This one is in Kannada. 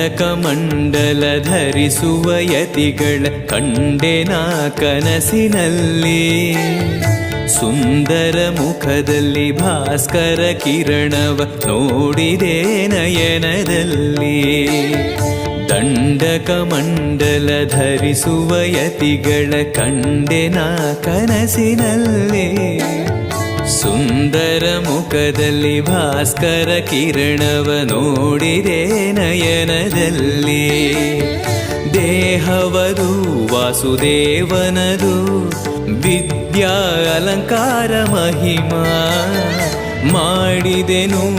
ಕಮಂಡಲ ಧರಿಸುವ ಯತಿಗಳ ಕಂಡೆನ ಕನಸಿನಲ್ಲಿ. ಸುಂದರ ಮುಖದಲ್ಲಿ ಭಾಸ್ಕರ ಕಿರಣವ ನೋಡಿದೆ ನಯನದಲ್ಲಿ. ದಂಡಕಮಂಡಲ ಧರಿಸುವ ಯತಿಗಳ ಕಂಡೆನ ಕನಸಿನಲ್ಲಿ. ಸುಂದರ ಮುಖದಲ್ಲಿ ಭಾಸ್ಕರ ಕಿರಣವ ನೋಡಿದೆ ನಯನದಲ್ಲಿ. ದೇಹವದು ವಾಸುದೇವನದು ವಿದ್ಯಾ ಅಲಂಕಾರ ಮಹಿಮಾ ಮಾಡಿದೆನು